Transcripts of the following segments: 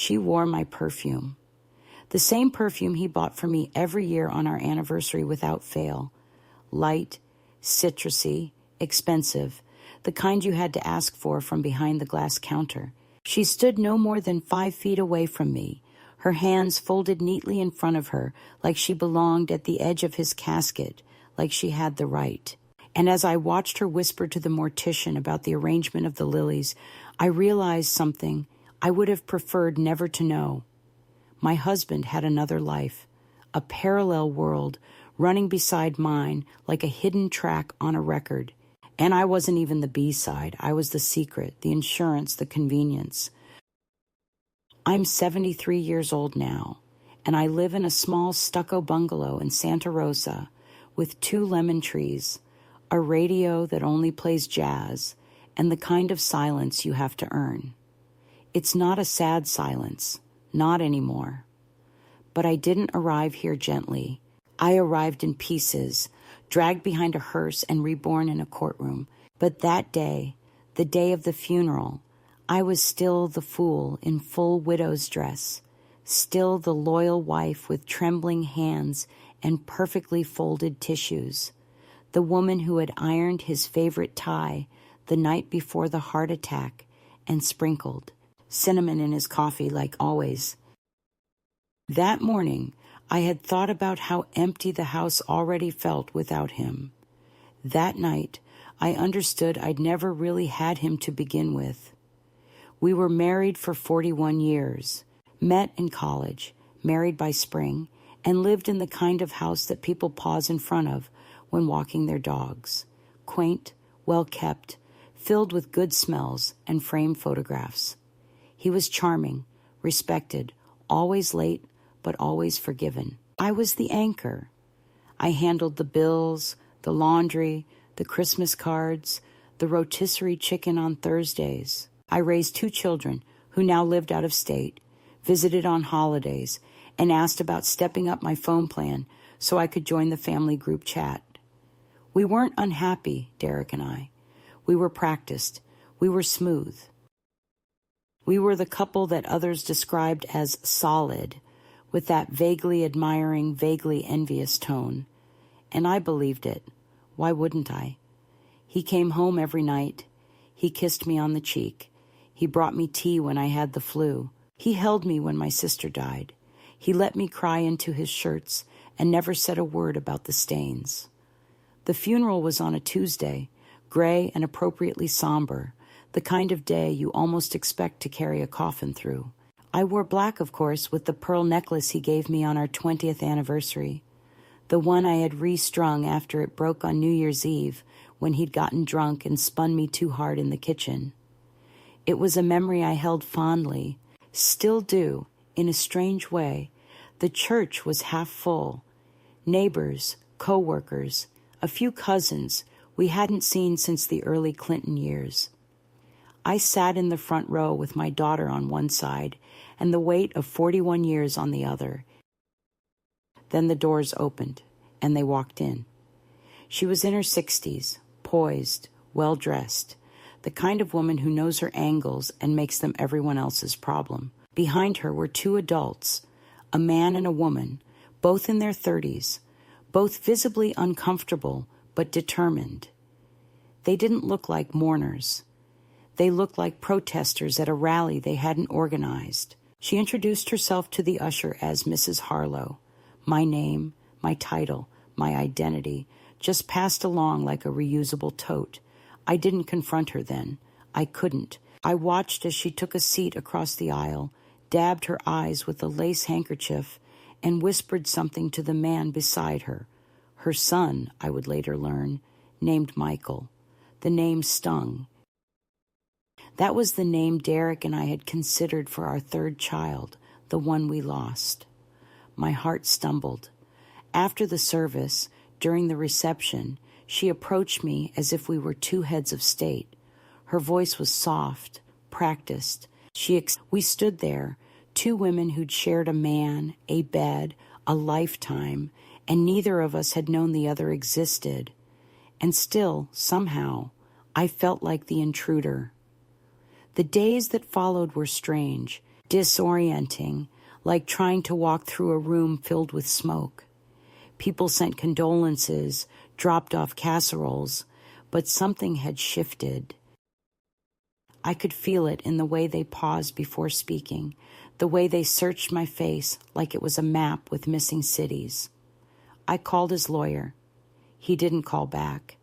She wore my perfume. The same perfume he bought for me every year on our anniversary without fail. Light, citrusy, expensive, the kind you had to ask for from behind the glass counter. She stood no more than 5 feet away from me, her hands folded neatly in front of her, like she belonged at the edge of his casket, like she had the right. And as I watched her whisper to the mortician about the arrangement of the lilies, I realized something I would have preferred never to know. My husband had another life, a parallel world running beside mine like a hidden track on a record. And I wasn't even the B-side. I was the secret, the insurance, the convenience. I'm 73 years old now, and I live in a small stucco bungalow in Santa Rosa with 2 lemon trees, a radio that only plays jazz, and the kind of silence you have to earn. It's not a sad silence, not anymore. But I didn't arrive here gently. I arrived in pieces, dragged behind a hearse and reborn in a courtroom. But that day, the day of the funeral, I was still the fool in full widow's dress, still the loyal wife with trembling hands and perfectly folded tissues, the woman who had ironed his favorite tie the night before the heart attack and sprinkled cinnamon in his coffee like always. That morning, I had thought about how empty the house already felt without him. That night, I understood I'd never really had him to begin with. We were married for 41 years, met in college, married by spring, and lived in the kind of house that people pause in front of when walking their dogs. Quaint, well-kept, filled with good smells and framed photographs. He was charming, respected, always late, but always forgiven. I was the anchor. I handled the bills, the laundry, the Christmas cards, the rotisserie chicken on Thursdays. I raised 2 children who now lived out of state, visited on holidays, and asked about stepping up my phone plan so I could join the family group chat. We weren't unhappy, Derek and I. We were practiced. We were smooth. We were the couple that others described as solid, with that vaguely admiring, vaguely envious tone. And I believed it. Why wouldn't I? He came home every night. He kissed me on the cheek. He brought me tea when I had the flu. He held me when my sister died. He let me cry into his shirts and never said a word about the stains. The funeral was on a Tuesday, gray and appropriately somber, the kind of day you almost expect to carry a coffin through. I wore black, of course, with the pearl necklace he gave me on our 20th anniversary, the one I had restrung after it broke on New Year's Eve when he'd gotten drunk and spun me too hard in the kitchen. It was a memory I held fondly, still do, in a strange way. The church was half full. Neighbors, co-workers, a few cousins we hadn't seen since the early Clinton years. I sat in the front row with my daughter on one side and the weight of 41 years on the other. Then the doors opened, and they walked in. She was in her 60s, poised, well-dressed, the kind of woman who knows her angles and makes them everyone else's problem. Behind her were 2 adults, a man and a woman, both in their 30s, both visibly uncomfortable but determined. They didn't look like mourners. They looked like protesters at a rally they hadn't organized. She introduced herself to the usher as Mrs. Harlow. My name, my title, my identity, just passed along like a reusable tote. I didn't confront her then. I couldn't. I watched as she took a seat across the aisle, dabbed her eyes with a lace handkerchief, and whispered something to the man beside her. Her son, I would later learn, named Michael. The name stung. That was the name Derek and I had considered for our 3rd child, the one we lost. My heart stumbled. After the service, during the reception, she approached me as if we were 2 heads of state. Her voice was soft, practiced. We stood there, 2 women who'd shared a man, a bed, a lifetime, and neither of us had known the other existed. And still, somehow, I felt like the intruder. The days that followed were strange. disorienting, like trying to walk through a room filled with smoke. People sent condolences, dropped off casseroles, but something had shifted. I could feel it in the way they paused before speaking, the way they searched my face like it was a map with missing cities. I called his lawyer. He didn't call back.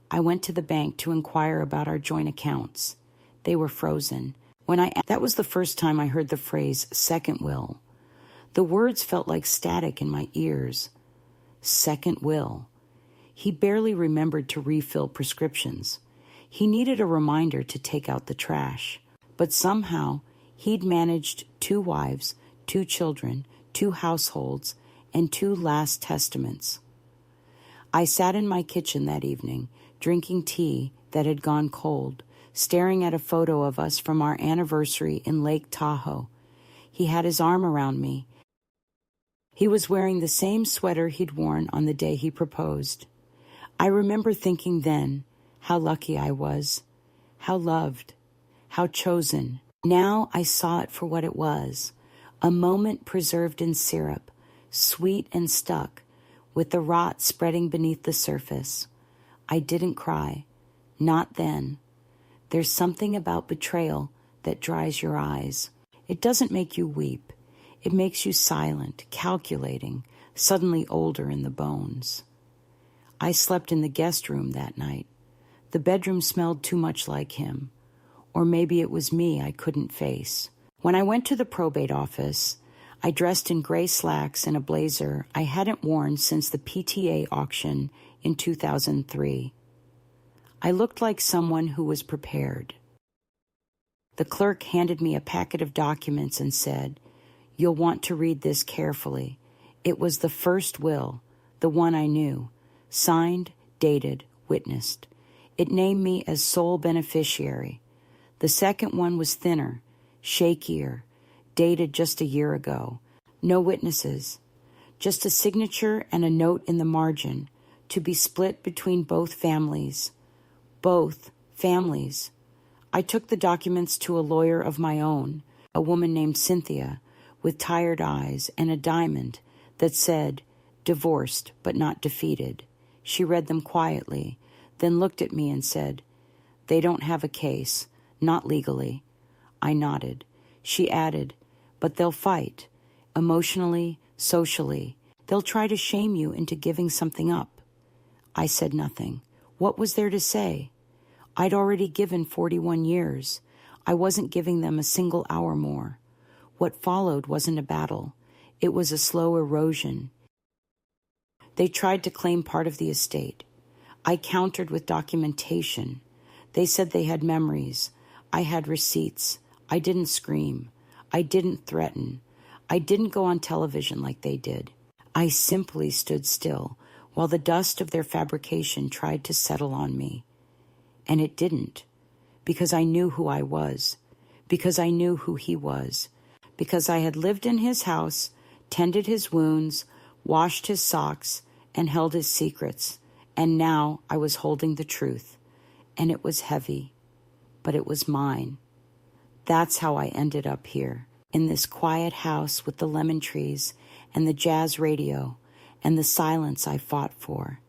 I went to the bank to inquire about our joint accounts. They were frozen. That was the first time I heard the phrase second will. The words felt like static in my ears. Second will. He barely remembered to refill prescriptions. He needed a reminder to take out the trash. But somehow, he'd managed 2 wives, 2 children, 2 households, and 2 last testaments. I sat in my kitchen that evening, drinking tea that had gone cold, staring at a photo of us from our anniversary in Lake Tahoe. He had his arm around me. He was wearing the same sweater he'd worn on the day he proposed. I remember thinking then how lucky I was, how loved, how chosen. Now I saw it for what it was, a moment preserved in syrup, sweet and stuck, with the rot spreading beneath the surface. I didn't cry, not then. There's something about betrayal that dries your eyes. It doesn't make you weep. It makes you silent, calculating, suddenly older in the bones. I slept in the guest room that night. The bedroom smelled too much like him. Or maybe it was me I couldn't face. When I went to the probate office, I dressed in gray slacks and a blazer I hadn't worn since the PTA auction in 2003. I looked like someone who was prepared. The clerk handed me a packet of documents and said, "You'll want to read this carefully." It was the first will, the one I knew, signed, dated, witnessed. It named me as sole beneficiary. The second one was thinner, shakier, dated just a year ago. No witnesses, just a signature and a note in the margin, to be split between both families. Both families. I took the documents to a lawyer of my own, a woman named Cynthia, with tired eyes and a diamond that said, "Divorced but not defeated." She read them quietly, then looked at me and said, "They don't have a case, not legally." I nodded. She added, "But they'll fight, emotionally, socially. They'll try to shame you into giving something up." I said nothing. What was there to say? I'd already given 41 years. I wasn't giving them a single hour more. What followed wasn't a battle. It was a slow erosion. They tried to claim part of the estate. I countered with documentation. They said they had memories. I had receipts. I didn't scream. I didn't threaten. I didn't go on television like they did. I simply stood still while the dust of their fabrication tried to settle on me. And it didn't, because I knew who I was, because I knew who he was, because I had lived in his house, tended his wounds, washed his socks, and held his secrets. And now I was holding the truth, and it was heavy, but it was mine. That's how I ended up here, in this quiet house with the lemon trees and the jazz radio and the silence I fought for.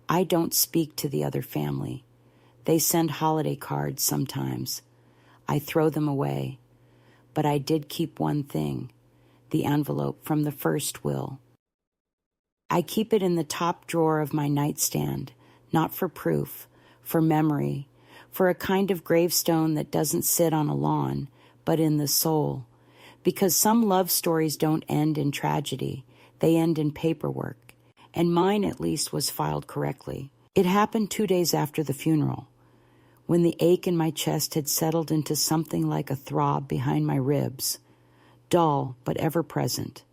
I don't speak to the other family. They send holiday cards sometimes. I throw them away. But I did keep one thing, the envelope from the first will. I keep it in the top drawer of my nightstand, not for proof, for memory, for a kind of gravestone that doesn't sit on a lawn, but in the soul. Because some love stories don't end in tragedy, they end in paperwork, and mine at least was filed correctly. It happened 2 days after the funeral, when the ache in my chest had settled into something like a throb behind my ribs, dull but ever present.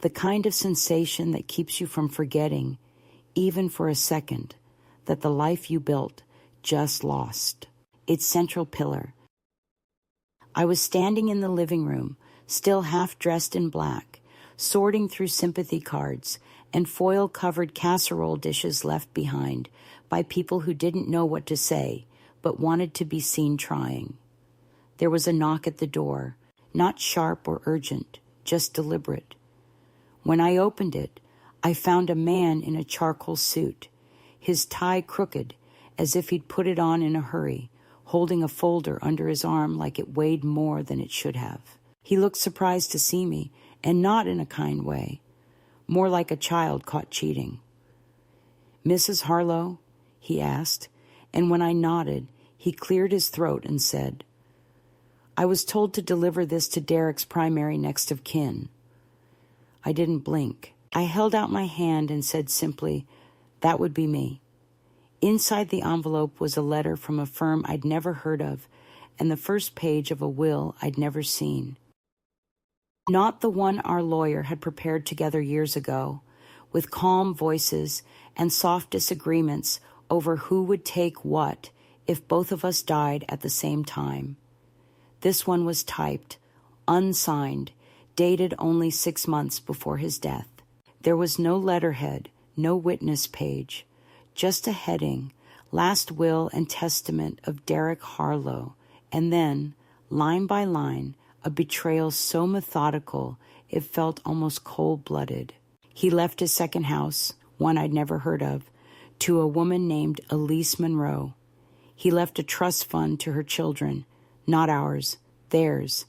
The kind of sensation that keeps you from forgetting, even for a second, that the life you built just lost its central pillar. I was standing in the living room, still half dressed in black, sorting through sympathy cards and foil-covered casserole dishes left behind by people who didn't know what to say but wanted to be seen trying. There was a knock at the door. not sharp or urgent, just deliberate. When I opened it, I found a man in a charcoal suit, his tie crooked, as if he'd put it on in a hurry, holding a folder under his arm like it weighed more than it should have. He looked surprised to see me, and not in a kind way, more like a child caught cheating. "Mrs. Harlow?" he asked, and when I nodded, he cleared his throat and said, "I was told to deliver this to Derek's primary next of kin." I didn't blink. I held out my hand and said simply, "That would be me." Inside the envelope was a letter from a firm I'd never heard of and the first page of a will I'd never seen. Not the one our lawyer had prepared together years ago, with calm voices and soft disagreements over who would take what if both of us died at the same time. This one was typed, unsigned, dated only 6 months before his death. There was no letterhead, no witness page, just a heading, Last Will and Testament of Derek Harlow, and then, line by line, a betrayal so methodical it felt almost cold-blooded. He left his second house, one I'd never heard of, to a woman named Elise Monroe. He left a trust fund to her children, not ours, theirs,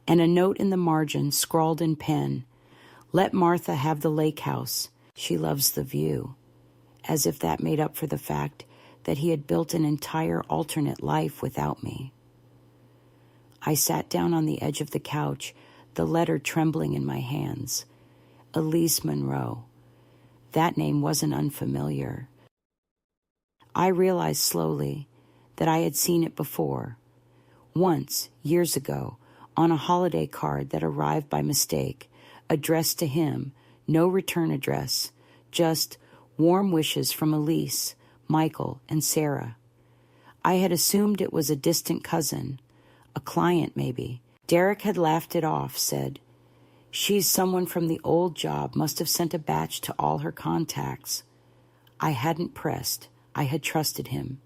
and a note in the margin scrawled in pen, "Let Martha have the lake house. She loves the view," as if that made up for the fact that he had built an entire alternate life without me. I sat down on the edge of the couch, the letter trembling in my hands. Elise Monroe. That name wasn't unfamiliar. I realized slowly that I had seen it before. Once, years ago, on a holiday card that arrived by mistake, addressed to him, no return address, just warm wishes from Elise, Michael, and Sarah. I had assumed it was a distant cousin, a client maybe. Derek had laughed it off, said, "She's someone from the old job, must have sent a batch to all her contacts." I hadn't pressed. I had trusted him.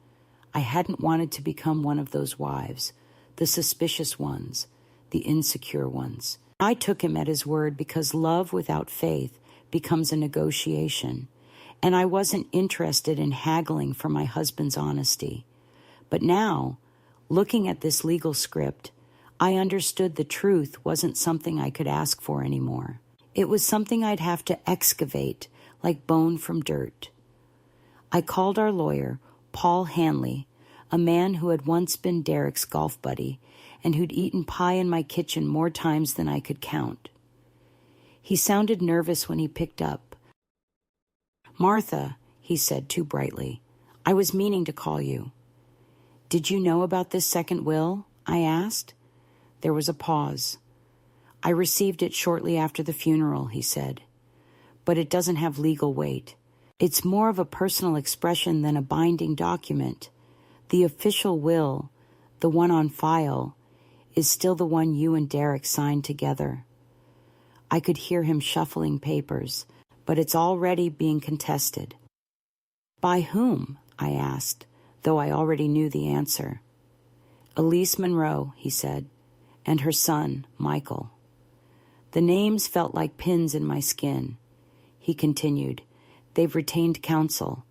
I hadn't wanted to become one of those wives, the suspicious ones, the insecure ones. I took him at his word because love without faith becomes a negotiation, and I wasn't interested in haggling for my husband's honesty. But now, looking at this legal script, I understood the truth wasn't something I could ask for anymore. It was something I'd have to excavate like bone from dirt. I called our lawyer, Paul Hanley, a man who had once been Derek's golf buddy and who'd eaten pie in my kitchen more times than I could count. He sounded nervous when he picked up. "Martha," he said too brightly, "I was meaning to call you." "Did you know about this second will?" I asked. There was a pause. "I received it shortly after the funeral," he said. "But it doesn't have legal weight. It's more of a personal expression than a binding document. The official will, the one on file, is still the one you and Derek signed together." I could hear him shuffling papers, but it's already being contested. "By whom?" I asked, though I already knew the answer. "Elise Monroe," he said, "and her son, Michael." The names felt like pins in my skin. He continued, "They've retained counsel.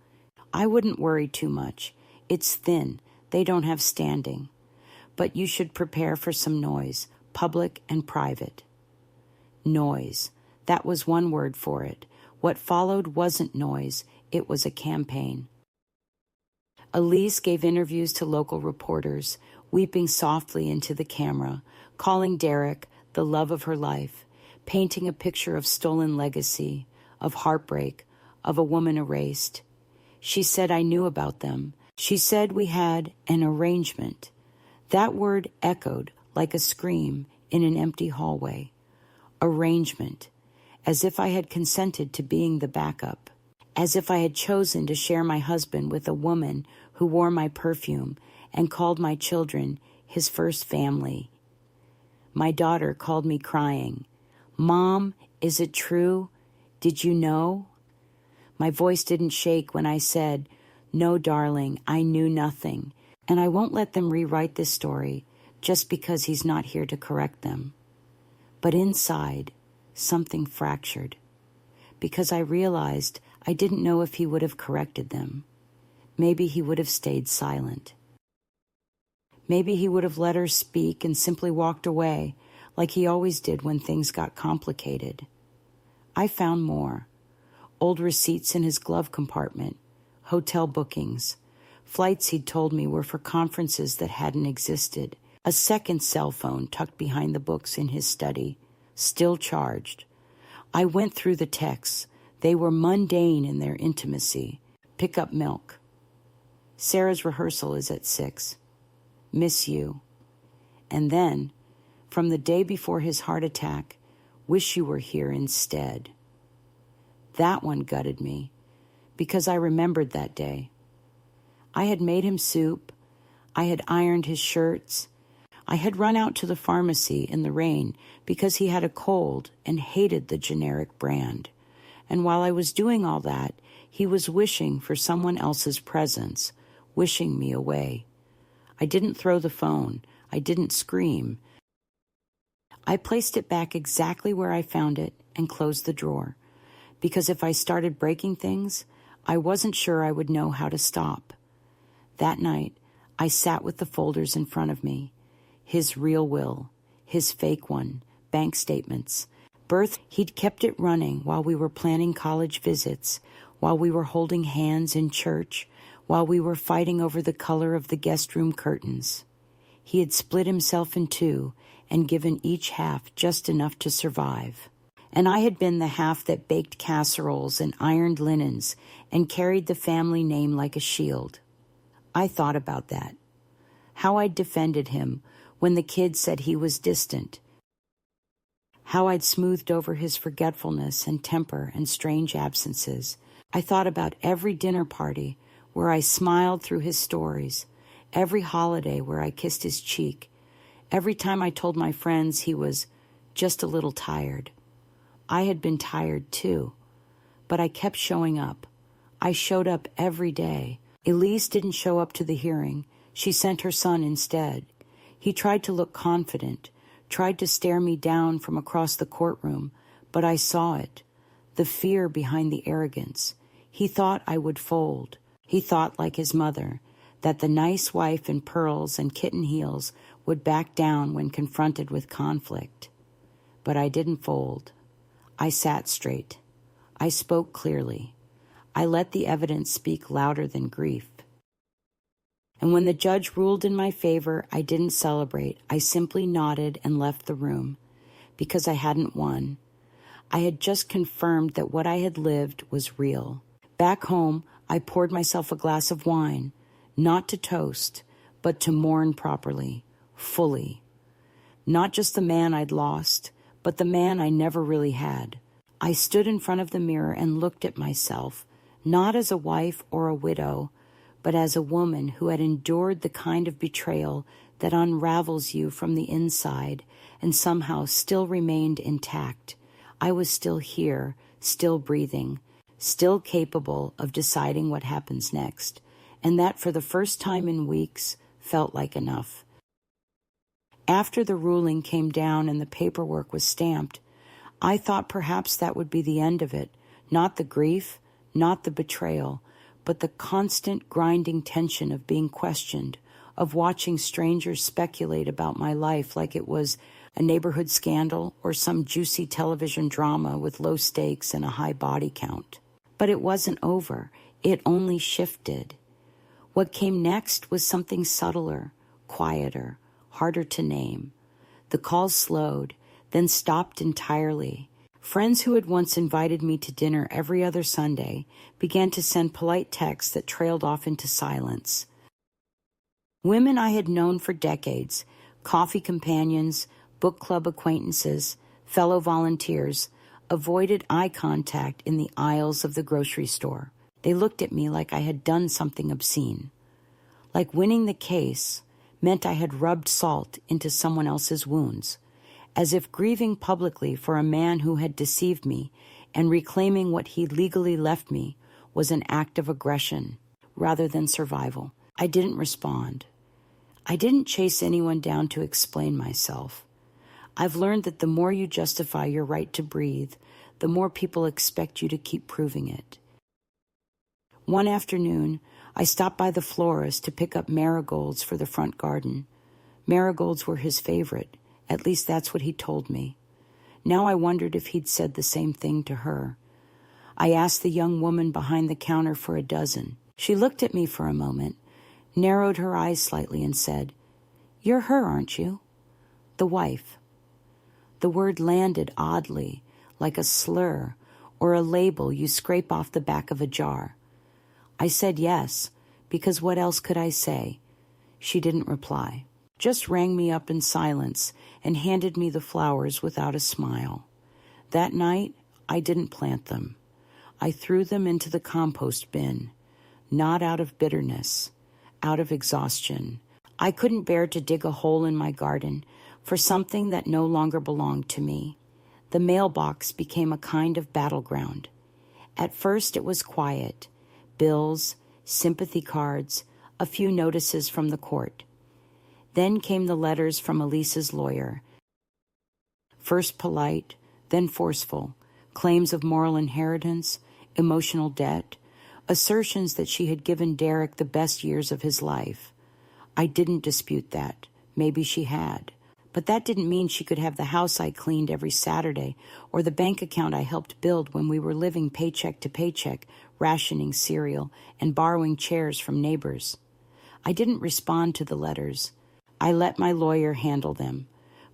I wouldn't worry too much. It's thin. They don't have standing. But you should prepare for some noise, public and private." Noise. That was one word for it. What followed wasn't noise. It was a campaign. Elise gave interviews to local reporters, weeping softly into the camera, calling Derek the love of her life, painting a picture of stolen legacy, of heartbreak, of a woman erased. She said I knew about them. She said we had an arrangement. That word echoed like a scream in an empty hallway. Arrangement. As if I had consented to being the backup. As if I had chosen to share my husband with a woman who wore my perfume and called my children his first family. My daughter called me crying, "Mom, is it true? Did you know?" My voice didn't shake when I said, "No, darling, I knew nothing, and I won't let them rewrite this story just because he's not here to correct them." But inside, something fractured, because I realized I didn't know if he would have corrected them. Maybe he would have stayed silent. Maybe he would have let her speak and simply walked away, like he always did when things got complicated. I found more. Old receipts in his glove compartment, hotel bookings, flights he'd told me were for conferences that hadn't existed, a second cell phone tucked behind the books in his study, still charged. I went through the texts. They were mundane in their intimacy. Pick up milk. Sarah's rehearsal is at 6. Miss you. And then, from the day before his heart attack, wish you were here instead. That one gutted me, because I remembered that day. I had made him soup. I had ironed his shirts. I had run out to the pharmacy in the rain because he had a cold and hated the generic brand. And while I was doing all that, he was wishing for someone else's presence, wishing me away. I didn't throw the phone. I didn't scream. I placed it back exactly where I found it and closed the drawer, because if I started breaking things, I wasn't sure I would know how to stop. That night, I sat with the folders in front of me. His real will, his fake one, bank statements, birth. He'd kept it running while we were planning college visits, while we were holding hands in church, while we were fighting over the color of the guest room curtains. He had split himself in two and given each half just enough to survive. And I had been the half that baked casseroles and ironed linens and carried the family name like a shield. I thought about that, how I'd defended him when the kids said he was distant, how I'd smoothed over his forgetfulness and temper and strange absences. I thought about every dinner party where I smiled through his stories, every holiday where I kissed his cheek, every time I told my friends he was just a little tired. I had been tired too, but I kept showing up. I showed up every day. Elise didn't show up to the hearing. She sent her son instead. He tried to look confident, tried to stare me down from across the courtroom, but I saw it, the fear behind the arrogance. He thought I would fold. He thought, like his mother, that the nice wife in pearls and kitten heels would back down when confronted with conflict. But I didn't fold. I sat straight. I spoke clearly. I let the evidence speak louder than grief. And when the judge ruled in my favor, I didn't celebrate. I simply nodded and left the room, because I hadn't won. I had just confirmed that what I had lived was real. Back home, I poured myself a glass of wine, not to toast, but to mourn properly, fully. Not just the man I'd lost, but the man I never really had. I stood in front of the mirror and looked at myself, not as a wife or a widow, but as a woman who had endured the kind of betrayal that unravels you from the inside and somehow still remained intact. I was still here, still breathing, still capable of deciding what happens next, and that for the first time in weeks felt like enough. After the ruling came down and the paperwork was stamped, I thought perhaps that would be the end of it, not the grief, not the betrayal, but the constant grinding tension of being questioned, of watching strangers speculate about my life like it was a neighborhood scandal or some juicy television drama with low stakes and a high body count. But it wasn't over. It only shifted. What came next was something subtler, quieter, harder to name. The calls slowed, then stopped entirely. Friends who had once invited me to dinner every other Sunday began to send polite texts that trailed off into silence. Women I had known for decades, coffee companions, book club acquaintances, fellow volunteers, avoided eye contact in the aisles of the grocery store. They looked at me like I had done something obscene. Like winning the case meant I had rubbed salt into someone else's wounds, as if grieving publicly for a man who had deceived me and reclaiming what he legally left me was an act of aggression rather than survival. I didn't respond. I didn't chase anyone down to explain myself. I've learned that the more you justify your right to breathe, the more people expect you to keep proving it. One afternoon, I stopped by the florist to pick up marigolds for the front garden. Marigolds were his favorite. At least that's what he told me. Now I wondered if he'd said the same thing to her. I asked the young woman behind the counter for a dozen. She looked at me for a moment, narrowed her eyes slightly, and said, "You're her, aren't you?" The wife. The word landed oddly, like a slur or a label you scrape off the back of a jar. I said yes, because what else could I say? She didn't reply, just rang me up in silence and handed me the flowers without a smile. That night, I didn't plant them. I threw them into the compost bin, not out of bitterness, out of exhaustion. I couldn't bear to dig a hole in my garden for something that no longer belonged to me. The mailbox became a kind of battleground. At first it was quiet. Bills, sympathy cards, a few notices from the court. Then came the letters from Elise's lawyer. First polite, then forceful, claims of moral inheritance, emotional debt, assertions that she had given Derek the best years of his life. I didn't dispute that. Maybe she had. But that didn't mean she could have the house I cleaned every Saturday or the bank account I helped build when we were living paycheck to paycheck, rationing cereal and borrowing chairs from neighbors. I didn't respond to the letters. I let my lawyer handle them.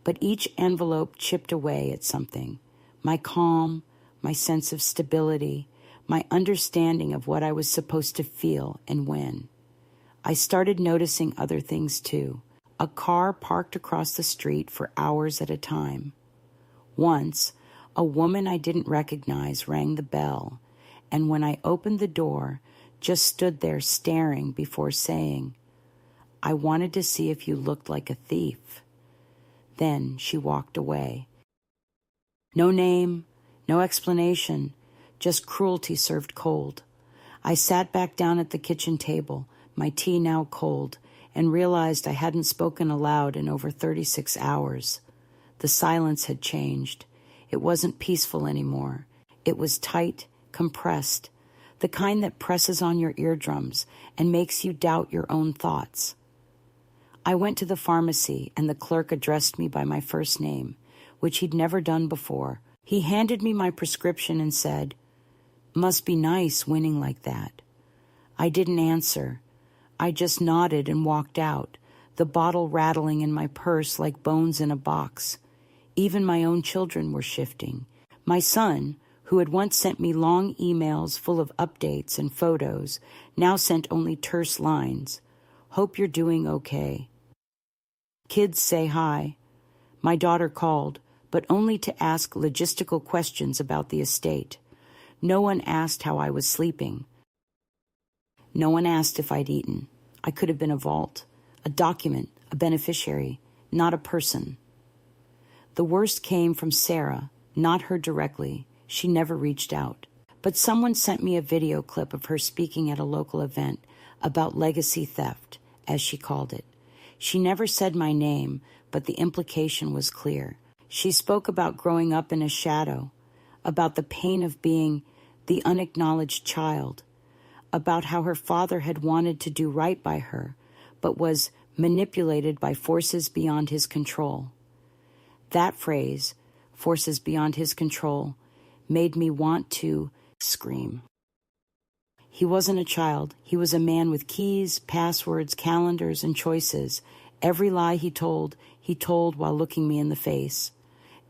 But each envelope chipped away at something. My calm, my sense of stability, my understanding of what I was supposed to feel and when. I started noticing other things too. A car parked across the street for hours at a time. Once, a woman I didn't recognize rang the bell, and when I opened the door, just stood there staring before saying, "I wanted to see if you looked like a thief." Then she walked away. No name, no explanation, just cruelty served cold. I sat back down at the kitchen table, my tea now cold, and realized I hadn't spoken aloud in over 36 hours. The silence had changed. It wasn't peaceful anymore. It was tight, compressed, the kind that presses on your eardrums and makes you doubt your own thoughts. I went to the pharmacy, and the clerk addressed me by my first name, which he'd never done before. He handed me my prescription and said, "Must be nice winning like that." I didn't answer. I just nodded and walked out, the bottle rattling in my purse like bones in a box. Even my own children were shifting. My son, who had once sent me long emails full of updates and photos, now sent only terse lines. "Hope you're doing okay." Kids say hi. My daughter called, but only to ask logistical questions about the estate. No one asked how I was sleeping. No one asked if I'd eaten. I could have been a vault, a document, a beneficiary, not a person. The worst came from Sarah, not her directly. She never reached out. But someone sent me a video clip of her speaking at a local event about legacy theft, as she called it. She never said my name, but the implication was clear. She spoke about growing up in a shadow, about the pain of being the unacknowledged child, about how her father had wanted to do right by her, but was manipulated by forces beyond his control. That phrase, forces beyond his control, made me want to scream. He wasn't a child. He was a man with keys, passwords, calendars, and choices. Every lie he told while looking me in the face.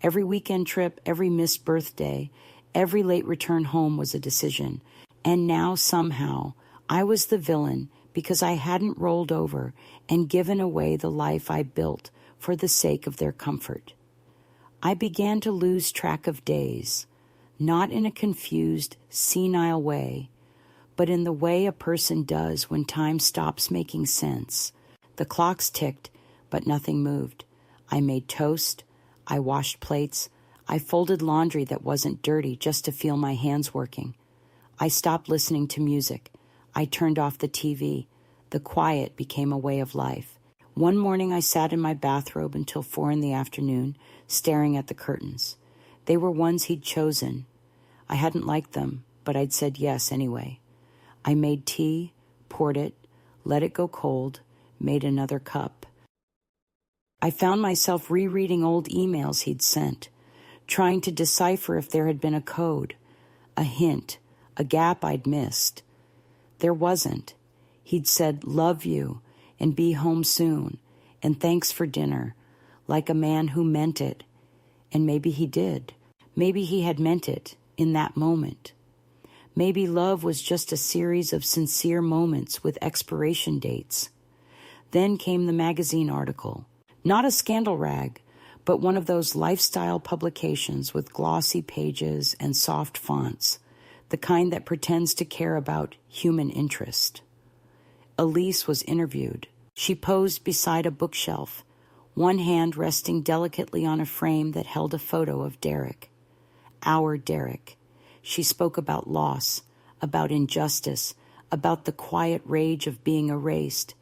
Every weekend trip, every missed birthday, every late return home was a decision. And now, somehow, I was the villain because I hadn't rolled over and given away the life I built for the sake of their comfort. I began to lose track of days, not in a confused, senile way, but in the way a person does when time stops making sense. The clocks ticked, but nothing moved. I made toast. I washed plates. I folded laundry that wasn't dirty just to feel my hands working. I stopped listening to music. I turned off the TV. The quiet became a way of life. One morning I sat in my bathrobe until 4 p.m, staring at the curtains. They were ones he'd chosen. I hadn't liked them, but I'd said yes anyway. I made tea, poured it, let it go cold, made another cup. I found myself rereading old emails he'd sent, trying to decipher if there had been a code, a hint, a gap I'd missed. There wasn't. He'd said, "Love you," and "be home soon," and "thanks for dinner," like a man who meant it. And maybe he did. Maybe he had meant it in that moment. Maybe love was just a series of sincere moments with expiration dates. Then came the magazine article. Not a scandal rag, but one of those lifestyle publications with glossy pages and soft fonts, the kind that pretends to care about human interest. Elise was interviewed. She posed beside a bookshelf, one hand resting delicately on a frame that held a photo of Derek. Our Derek. She spoke about loss, about injustice, about the quiet rage of being erased.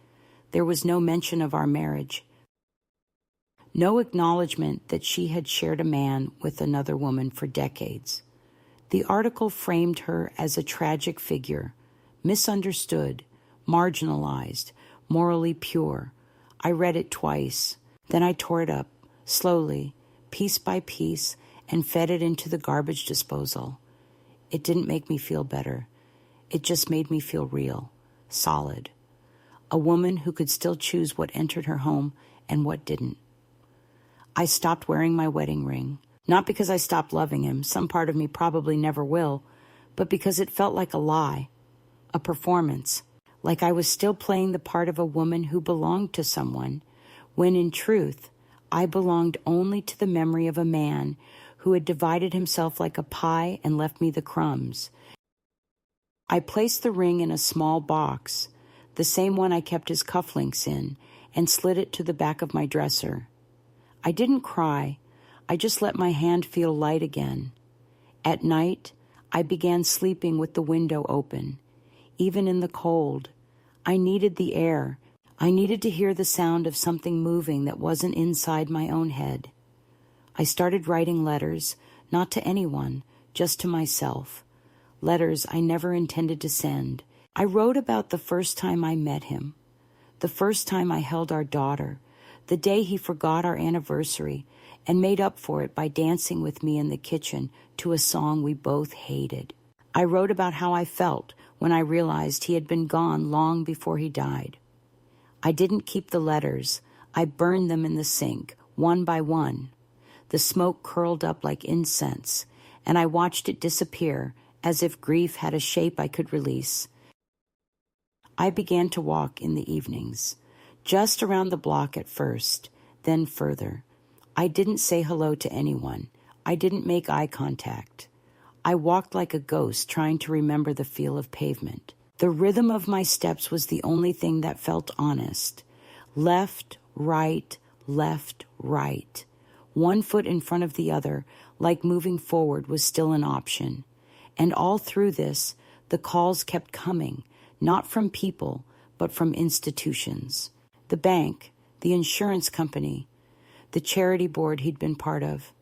There was no mention of our marriage. No acknowledgement that she had shared a man with another woman for decades. The article framed her as a tragic figure, misunderstood, marginalized, morally pure. I read it twice. Then I tore it up, slowly, piece by piece, and fed it into the garbage disposal. It didn't make me feel better. It just made me feel real, solid. A woman who could still choose what entered her home and what didn't. I stopped wearing my wedding ring, not because I stopped loving him, some part of me probably never will, but because it felt like a lie, a performance, like I was still playing the part of a woman who belonged to someone, when in truth, I belonged only to the memory of a man who had divided himself like a pie and left me the crumbs. I placed the ring in a small box, the same one I kept his cufflinks in, and slid it to the back of my dresser. I didn't cry. I just let my hand feel light again. At night, I began sleeping with the window open. Even in the cold, I needed the air. I needed to hear the sound of something moving that wasn't inside my own head. I started writing letters, not to anyone, just to myself. Letters I never intended to send. I wrote about the first time I met him, the first time I held our daughter, the day he forgot our anniversary and made up for it by dancing with me in the kitchen to a song we both hated. I wrote about how I felt when I realized he had been gone long before he died. I didn't keep the letters. I burned them in the sink, one by one. The smoke curled up like incense, and I watched it disappear as if grief had a shape I could release. I began to walk in the evenings, just around the block at first, then further. I didn't say hello to anyone. I didn't make eye contact. I walked like a ghost, trying to remember the feel of pavement. The rhythm of my steps was the only thing that felt honest. Left, right, left, right. One foot in front of the other, like moving forward was still an option. And all through this, the calls kept coming, not from people, but from institutions. The bank, the insurance company, the charity board he'd been part of.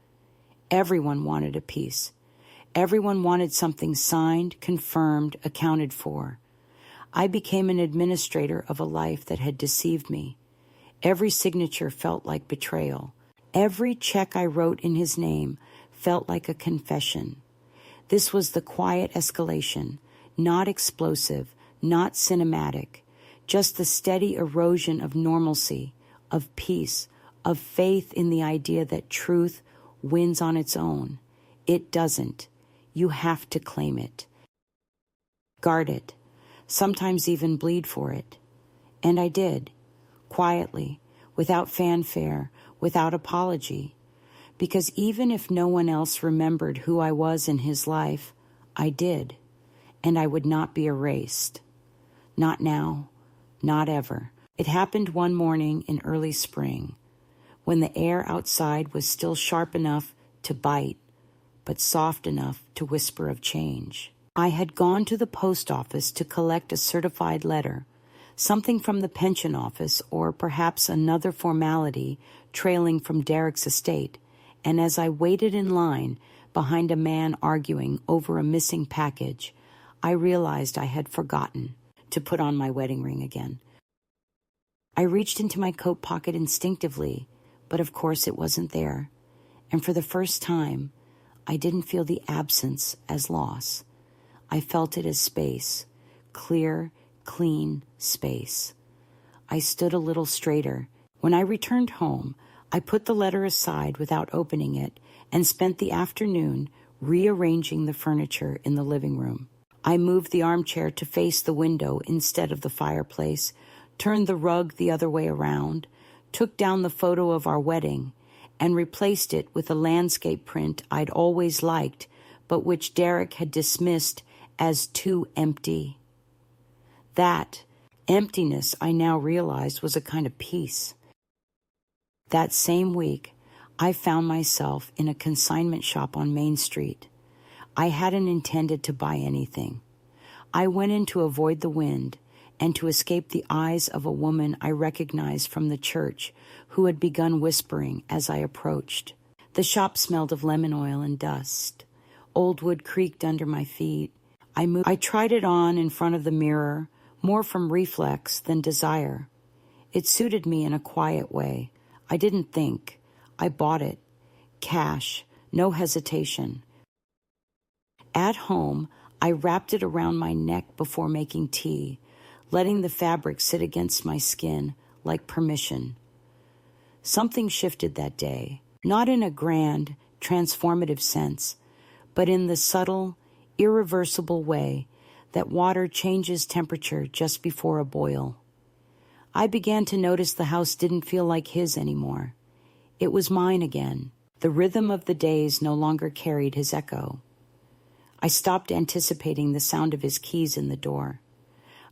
Everyone wanted a piece. Everyone wanted something signed, confirmed, accounted for. I became an administrator of a life that had deceived me. Every signature felt like betrayal. Every check I wrote in his name felt like a confession. This was the quiet escalation, not explosive, not cinematic, just the steady erosion of normalcy, of peace, of faith in the idea that truth wins on its own. It doesn't. You have to claim it. Guard it. Sometimes even bleed for it. And I did, quietly, without fanfare, without apology. Because even if no one else remembered who I was in his life, I did. And I would not be erased. Not now. Not ever. It happened one morning in early spring, when the air outside was still sharp enough to bite, but soft enough to whisper of change. I had gone to the post office to collect a certified letter, something from the pension office or perhaps another formality trailing from Derek's estate, and as I waited in line behind a man arguing over a missing package, I realized I had forgotten to put on my wedding ring again. I reached into my coat pocket instinctively, but of course it wasn't there, and for the first time, I didn't feel the absence as loss. I felt it as space, clear, clean space. I stood a little straighter. When I returned home, I put the letter aside without opening it and spent the afternoon rearranging the furniture in the living room. I moved the armchair to face the window instead of the fireplace, turned the rug the other way around, took down the photo of our wedding, and replaced it with a landscape print I'd always liked, but which Derek had dismissed as too empty. That emptiness, I now realized, was a kind of peace. That same week, I found myself in a consignment shop on Main Street. I hadn't intended to buy anything. I went in to avoid the wind and to escape the eyes of a woman I recognized from the church who had begun whispering as I approached. The shop smelled of lemon oil and dust. Old wood creaked under my feet. I tried it on in front of the mirror, more from reflex than desire. It suited me in a quiet way. I didn't think. I bought it. Cash. No hesitation. At home, I wrapped it around my neck before making tea, letting the fabric sit against my skin like permission. Something shifted that day, not in a grand, transformative sense, but in the subtle, irreversible way that water changes temperature just before a boil. I began to notice the house didn't feel like his anymore. It was mine again. The rhythm of the days no longer carried his echo. I stopped anticipating the sound of his keys in the door.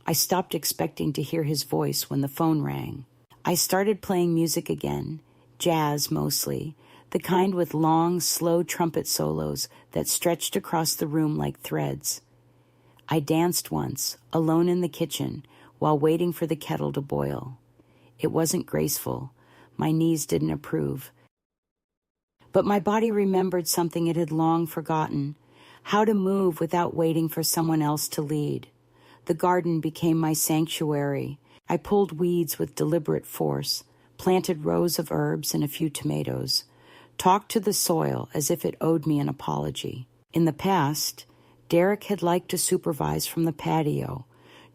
I stopped expecting to hear his voice when the phone rang. I started playing music again, jazz mostly, the kind with long, slow trumpet solos that stretched across the room like threads. I danced once, alone in the kitchen, while waiting for the kettle to boil. It wasn't graceful. My knees didn't approve. But my body remembered something it had long forgotten, how to move without waiting for someone else to lead. The garden became my sanctuary. I pulled weeds with deliberate force, planted rows of herbs and a few tomatoes, talked to the soil as if it owed me an apology. In the past, Derek had liked to supervise from the patio,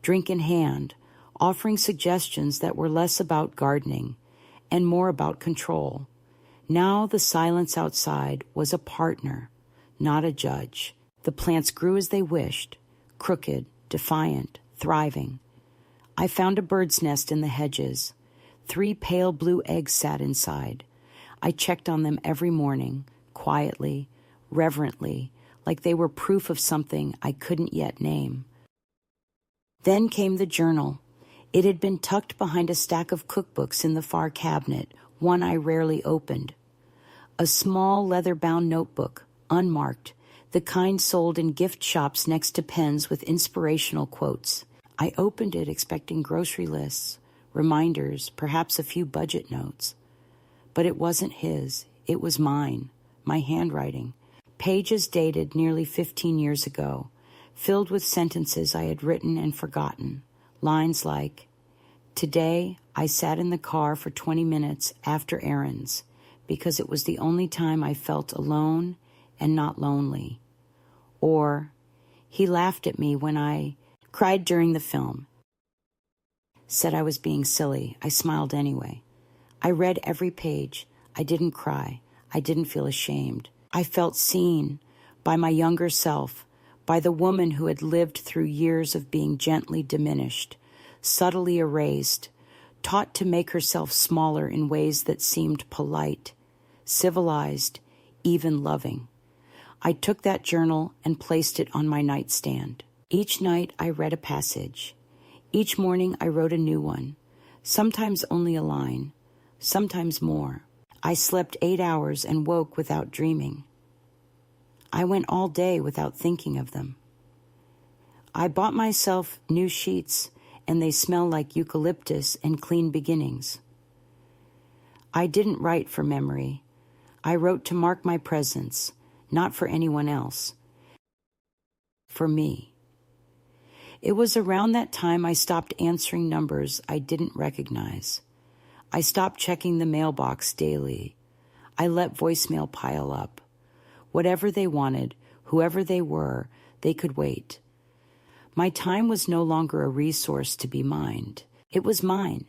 drink in hand, offering suggestions that were less about gardening and more about control. Now the silence outside was a partner, not a judge. The plants grew as they wished, crooked, defiant, thriving. I found a bird's nest in the hedges. 3 pale blue eggs sat inside. I checked on them every morning, quietly, reverently, like they were proof of something I couldn't yet name. Then came the journal. It had been tucked behind a stack of cookbooks in the far cabinet, one I rarely opened. A small leather-bound notebook, unmarked, the kind sold in gift shops next to pens with inspirational quotes. I opened it expecting grocery lists, reminders, perhaps a few budget notes. But it wasn't his. It was mine, my handwriting. Pages dated nearly 15 years ago, filled with sentences I had written and forgotten. Lines like, "Today I sat in the car for 20 minutes after errands because it was the only time I felt alone and not lonely." Or, "He laughed at me when I cried during the film. Said I was being silly. I smiled anyway. I read every page. I didn't cry. I didn't feel ashamed. I felt seen by my younger self, by the woman who had lived through years of being gently diminished, subtly erased, taught to make herself smaller in ways that seemed polite, civilized, even loving. I took that journal and placed it on my nightstand. Each night I read a passage. Each morning I wrote a new one, sometimes only a line, sometimes more. I slept 8 hours and woke without dreaming. I went all day without thinking of them. I bought myself new sheets and they smell like eucalyptus and clean beginnings. I didn't write for memory. I wrote to mark my presence, not for anyone else. For me. It was around that time I stopped answering numbers I didn't recognize. I stopped checking the mailbox daily. I let voicemail pile up. Whatever they wanted, whoever they were, they could wait. My time was no longer a resource to be mined. It was mine.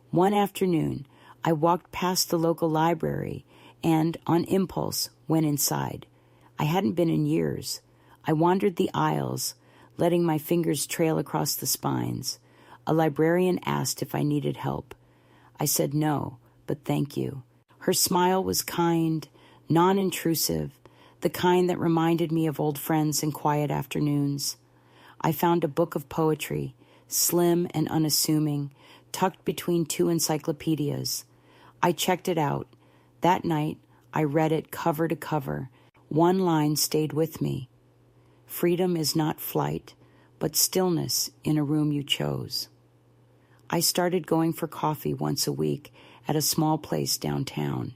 One afternoon, I walked past the local library and, on impulse, went inside. I hadn't been in years. I wandered the aisles, letting my fingers trail across the spines. A librarian asked if I needed help. I said no, but thank you. Her smile was kind, non-intrusive, the kind that reminded me of old friends and quiet afternoons. I found a book of poetry, slim and unassuming, tucked between two encyclopedias. I checked it out. That night, I read it cover to cover. One line stayed with me. Freedom is not flight, but stillness in a room you chose. I started going for coffee once a week at a small place downtown.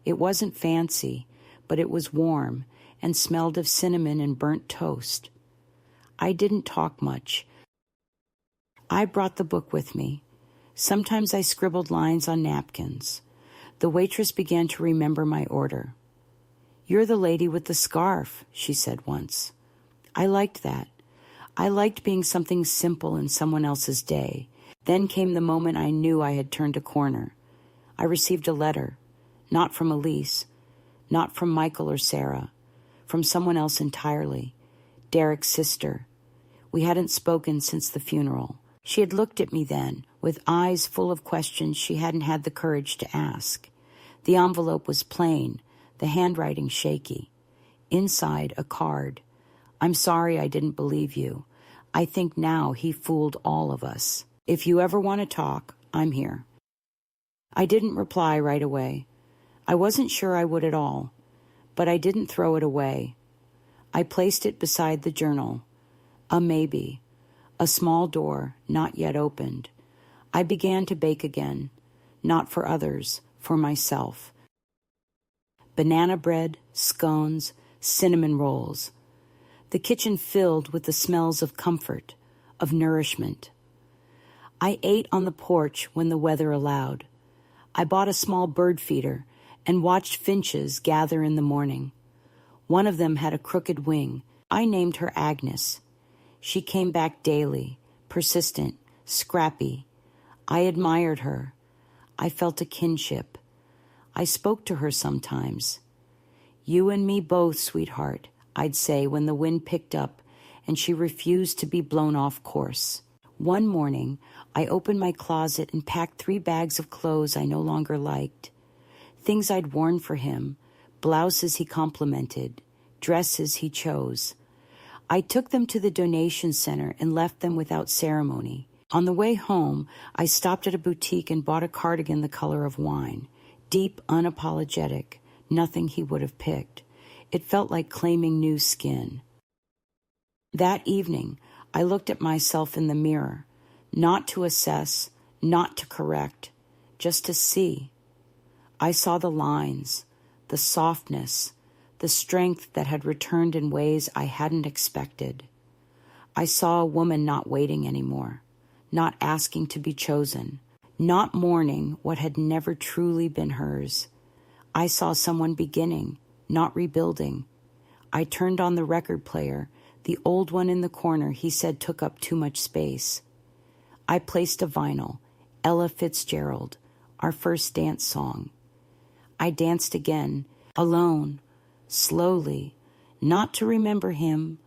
It wasn't fancy, but it was warm and smelled of cinnamon and burnt toast. I didn't talk much. I brought the book with me. Sometimes I scribbled lines on napkins. The waitress began to remember my order. "You're the lady with the scarf," she said once. I liked that. I liked being something simple in someone else's day. Then came the moment I knew I had turned a corner. I received a letter, not from Elise, not from Michael or Sarah, from someone else entirely, Derek's sister. We hadn't spoken since the funeral. She had looked at me then, with eyes full of questions she hadn't had the courage to ask. The envelope was plain, the handwriting shaky. Inside, a card. "I'm sorry I didn't believe you. I think now he fooled all of us. If you ever want to talk, I'm here." I didn't reply right away. I wasn't sure I would at all, but I didn't throw it away. I placed it beside the journal. A maybe. A small door, not yet opened. I began to bake again, not for others, for myself. Banana bread, scones, cinnamon rolls. The kitchen filled with the smells of comfort, of nourishment. I ate on the porch when the weather allowed. I bought a small bird feeder and watched finches gather in the morning. One of them had a crooked wing. I named her Agnes. She came back daily, persistent, scrappy. I admired her. I felt a kinship. I spoke to her sometimes. "You and me both, sweetheart," I'd say when the wind picked up and she refused to be blown off course. One morning, I opened my closet and packed 3 bags of clothes I no longer liked. Things I'd worn for him, blouses he complimented, dresses he chose. I took them to the donation center and left them without ceremony. On the way home, I stopped at a boutique and bought a cardigan the color of wine. Deep, unapologetic, nothing he would have picked. It felt like claiming new skin. That evening, I looked at myself in the mirror, not to assess, not to correct, just to see. I saw the lines, the softness, the strength that had returned in ways I hadn't expected. I saw a woman not waiting anymore, not asking to be chosen, not mourning what had never truly been hers. I saw someone beginning, not rebuilding. I turned on the record player, the old one in the corner he said took up too much space. I placed a vinyl, Ella Fitzgerald, our first dance song. I danced again, alone, slowly, not to remember him,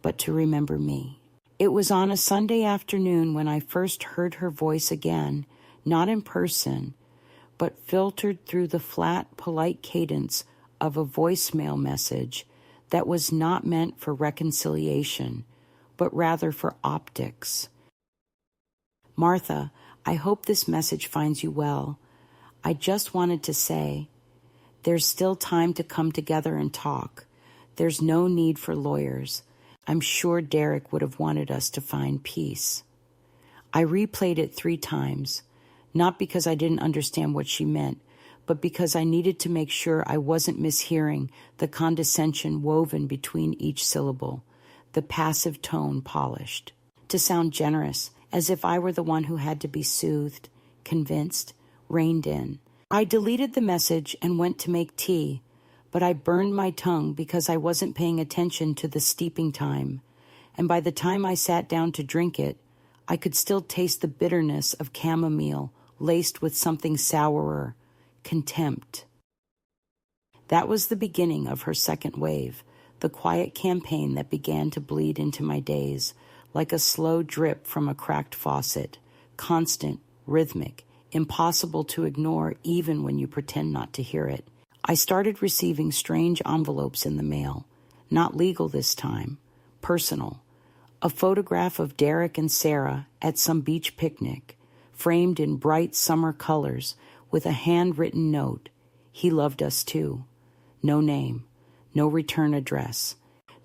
but to remember me. It was on a Sunday afternoon when I first heard her voice again, not in person, but filtered through the flat, polite cadence of a voicemail message that was not meant for reconciliation, but rather for optics. "Martha, I hope this message finds you well. I just wanted to say, there's still time to come together and talk. There's no need for lawyers. I'm sure Derek would have wanted us to find peace. I replayed it 3 times, not because I didn't understand what she meant, but because I needed to make sure I wasn't mishearing the condescension woven between each syllable, the passive tone polished, to sound generous, as if I were the one who had to be soothed, convinced, reined in. I deleted the message and went to make tea, but I burned my tongue because I wasn't paying attention to the steeping time, and by the time I sat down to drink it, I could still taste the bitterness of chamomile laced with something sourer, contempt. That was the beginning of her second wave, the quiet campaign that began to bleed into my days, like a slow drip from a cracked faucet, constant, rhythmic, impossible to ignore even when you pretend not to hear it. I started receiving strange envelopes in the mail, not legal this time, personal. A photograph of Derek and Sarah at some beach picnic, framed in bright summer colors, with a handwritten note. He loved us too. No name, no return address.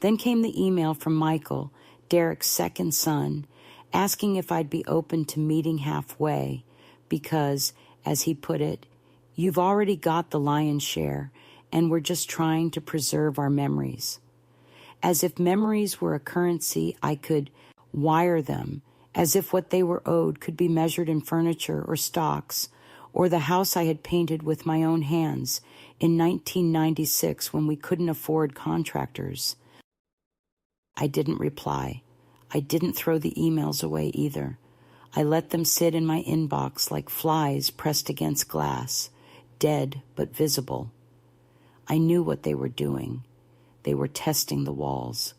Then came the email from Michael, Derek's second son, asking if I'd be open to meeting halfway because, as he put it, you've already got the lion's share and we're just trying to preserve our memories. As if memories were a currency I could wire them, as if what they were owed could be measured in furniture or stocks, or the house I had painted with my own hands in 1996 when we couldn't afford contractors. I didn't reply. I didn't throw the emails away either. I let them sit in my inbox like flies pressed against glass, dead but visible. I knew what they were doing. They were testing the walls,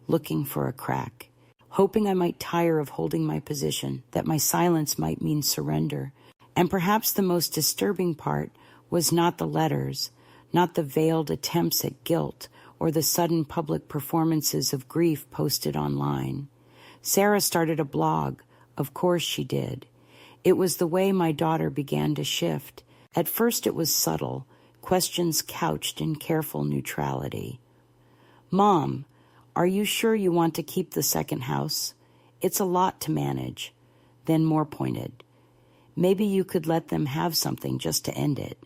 looking for a crack, hoping I might tire of holding my position, that my silence might mean surrender. And perhaps the most disturbing part was not the letters, not the veiled attempts at guilt or the sudden public performances of grief posted online. Sarah started a blog. Of course she did. It was the way my daughter began to shift. At first it was subtle, questions couched in careful neutrality. Mom, are you sure you want to keep the second house? It's a lot to manage. Then more pointed. Maybe you could let them have something just to end it.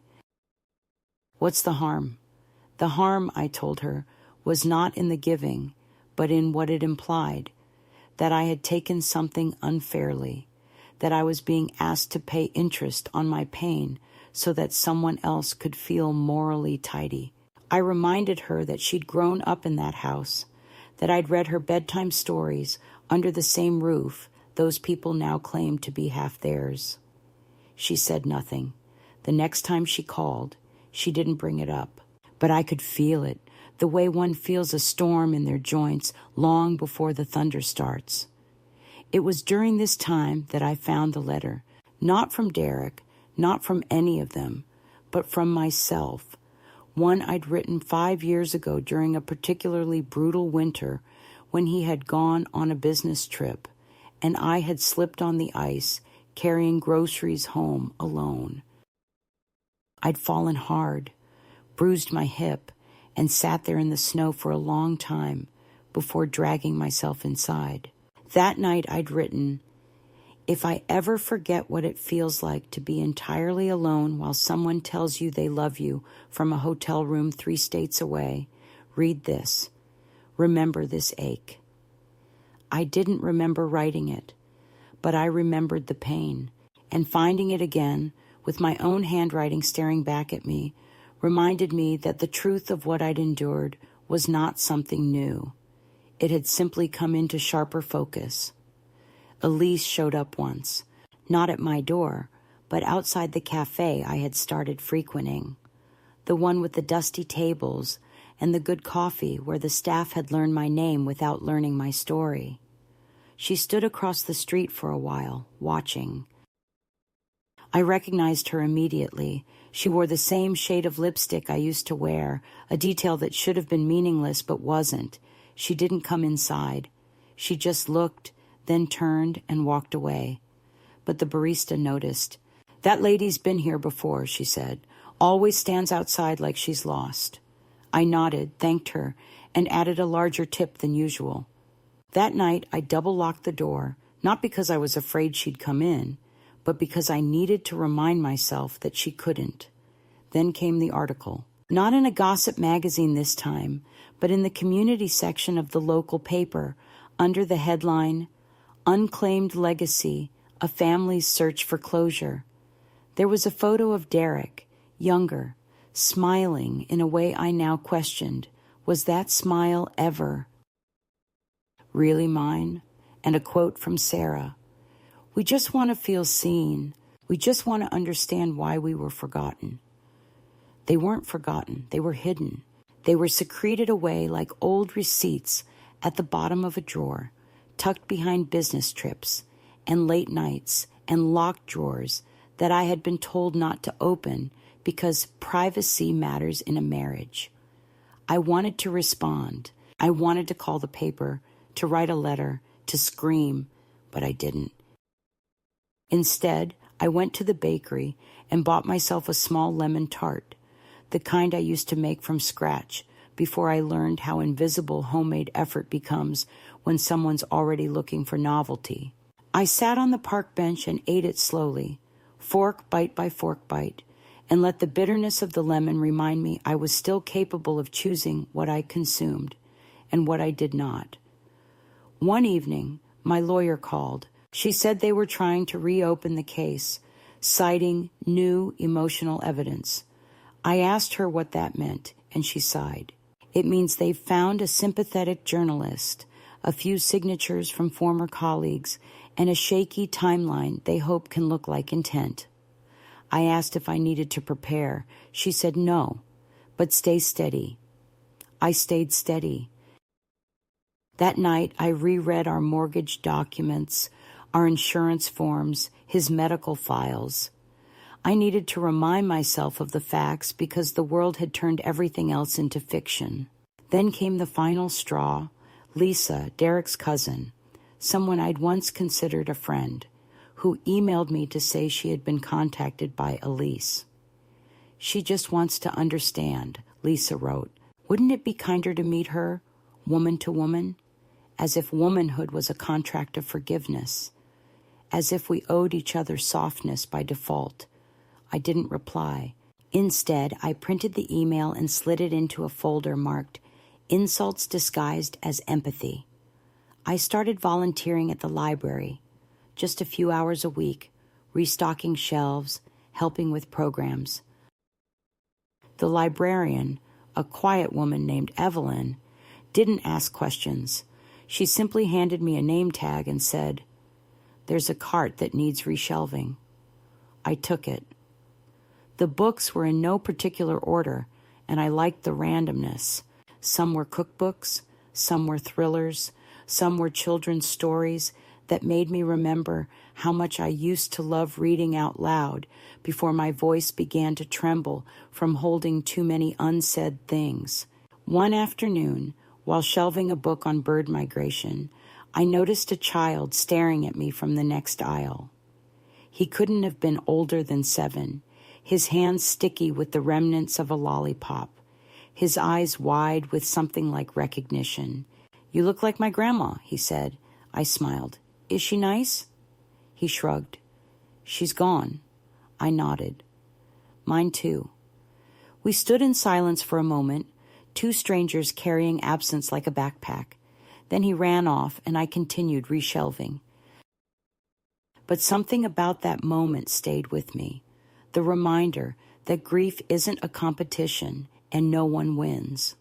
What's the harm? The harm, I told her, was not in the giving, but in what it implied, that I had taken something unfairly, that I was being asked to pay interest on my pain so that someone else could feel morally tidy. I reminded her that she'd grown up in that house, that I'd read her bedtime stories under the same roof those people now claimed to be half theirs. She said nothing. The next time she called, she didn't bring it up. But I could feel it, the way one feels a storm in their joints long before the thunder starts. It was during this time that I found the letter, not from Derek, not from any of them, but from myself, one I'd written 5 years ago during a particularly brutal winter when he had gone on a business trip, and I had slipped on the ice, carrying groceries home alone. I'd fallen hard, bruised my hip, and sat there in the snow for a long time before dragging myself inside. That night I'd written, if I ever forget what it feels like to be entirely alone while someone tells you they love you from a hotel room 3 states away, read this. Remember this ache. I didn't remember writing it, but I remembered the pain, and finding it again, with my own handwriting staring back at me, reminded me that the truth of what I'd endured was not something new. It had simply come into sharper focus. Elise showed up once, not at my door, but outside the cafe I had started frequenting, the one with the dusty tables and the good coffee where the staff had learned my name without learning my story. She stood across the street for a while, watching. I recognized her immediately. She wore the same shade of lipstick I used to wear, a detail that should have been meaningless but wasn't. She didn't come inside. She just looked, then turned and walked away. But the barista noticed. That lady's been here before, she said. Always stands outside like she's lost. I nodded, thanked her, and added a larger tip than usual. That night, I double-locked the door, Not because I was afraid she'd come in, but because I needed to remind myself that she couldn't. Then came the article. Not in a gossip magazine this time, but in the community section of the local paper, under the headline, "Unclaimed Legacy, A Family's Search for Closure." There was a photo of Derek, younger, smiling in a way I now questioned. Was that smile ever really mine? And a quote from Sarah. "We just want to feel seen. We just want to understand why we were forgotten." They weren't forgotten. They were hidden. They were secreted away like old receipts at the bottom of a drawer, tucked behind business trips and late nights and locked drawers that I had been told not to open because privacy matters in a marriage. I wanted to respond. I wanted to call the paper, to write a letter, to scream, but I didn't. Instead, I went to the bakery and bought myself a small lemon tart, the kind I used to make from scratch before I learned how invisible homemade effort becomes when someone's already looking for novelty. I sat on the park bench and ate it slowly, fork bite by fork bite, and let the bitterness of the lemon remind me I was still capable of choosing what I consumed and what I did not. One evening, my lawyer called. She said they were trying to reopen the case, citing new emotional evidence. I asked her what that meant, and she sighed. It means they've found a sympathetic journalist, a few signatures from former colleagues, and a shaky timeline they hope can look like intent. I asked if I needed to prepare. She said no, but stay steady. I stayed steady. That night, I reread our mortgage documents, our insurance forms, his medical files. I needed to remind myself of the facts because the world had turned everything else into fiction. Then came the final straw. Lisa, Derek's cousin, someone I'd once considered a friend, who emailed me to say she had been contacted by Elise. "She just wants to understand," Lisa wrote. "Wouldn't it be kinder to meet her, woman to woman? As if womanhood was a contract of forgiveness. As if we owed each other softness by default." I didn't reply. Instead, I printed the email and slid it into a folder marked "Insults Disguised as Empathy." I started volunteering at the library, just a few hours a week, restocking shelves, helping with programs. The librarian, a quiet woman named Evelyn, didn't ask questions. She simply handed me a name tag and said, "There's a cart that needs reshelving." I took it. The books were in no particular order, and I liked the randomness. Some were cookbooks, some were thrillers, some were children's stories that made me remember how much I used to love reading out loud before my voice began to tremble from holding too many unsaid things. One afternoon, while shelving a book on bird migration, I noticed a child staring at me from the next aisle. He couldn't have been older than 7, his hands sticky with the remnants of a lollipop, his eyes wide with something like recognition. "You look like my grandma," he said. I smiled. "Is she nice?" He shrugged. "She's gone." I nodded. "Mine too." We stood in silence for a moment, two strangers carrying absence like a backpack. Then he ran off, and I continued reshelving. But something about that moment stayed with me, the reminder that grief isn't a competition and no one wins.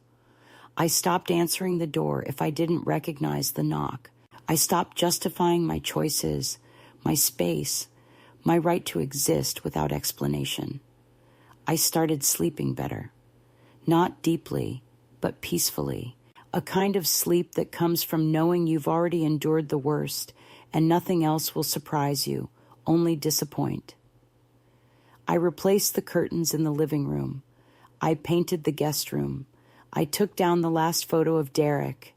I stopped answering the door if I didn't recognize the knock. I stopped justifying my choices, my space, my right to exist without explanation. I started sleeping better. Not deeply, but peacefully. A kind of sleep that comes from knowing you've already endured the worst and nothing else will surprise you, only disappoint. I replaced the curtains in the living room. I painted the guest room. I took down the last photo of Derek,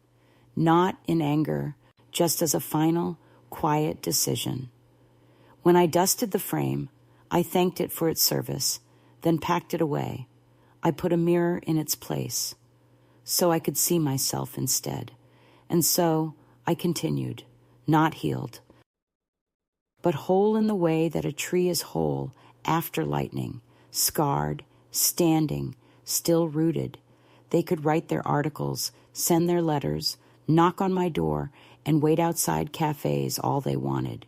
not in anger, just as a final, quiet decision. When I dusted the frame, I thanked it for its service, then packed it away. I put a mirror in its place, so I could see myself instead. And so I continued, not healed, but whole in the way that a tree is whole after lightning, scarred, standing, still rooted. They could write their articles, send their letters, knock on my door, and wait outside cafes all they wanted.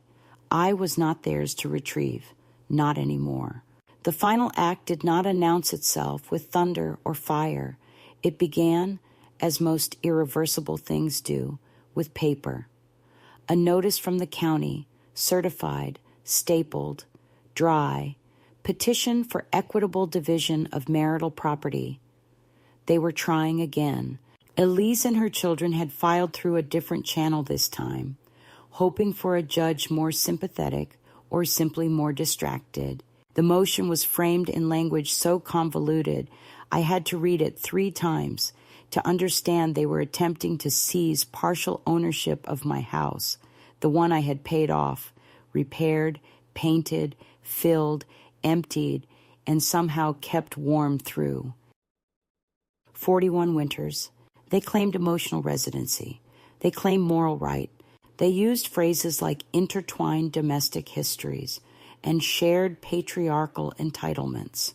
I was not theirs to retrieve, not anymore. The final act did not announce itself with thunder or fire. It began, as most irreversible things do, with paper. A notice from the county, certified, stapled, dry, petition for equitable division of marital property. They were trying again. Elise and her children had filed through a different channel this time, hoping for a judge more sympathetic or simply more distracted. The motion was framed in language so convoluted, I had to read it 3 times to understand they were attempting to seize partial ownership of my house, the one I had paid off, repaired, painted, filled, emptied, and somehow kept warm through. 41 winters. They claimed emotional residency. They claimed moral right. They used phrases like intertwined domestic histories and shared patriarchal entitlements.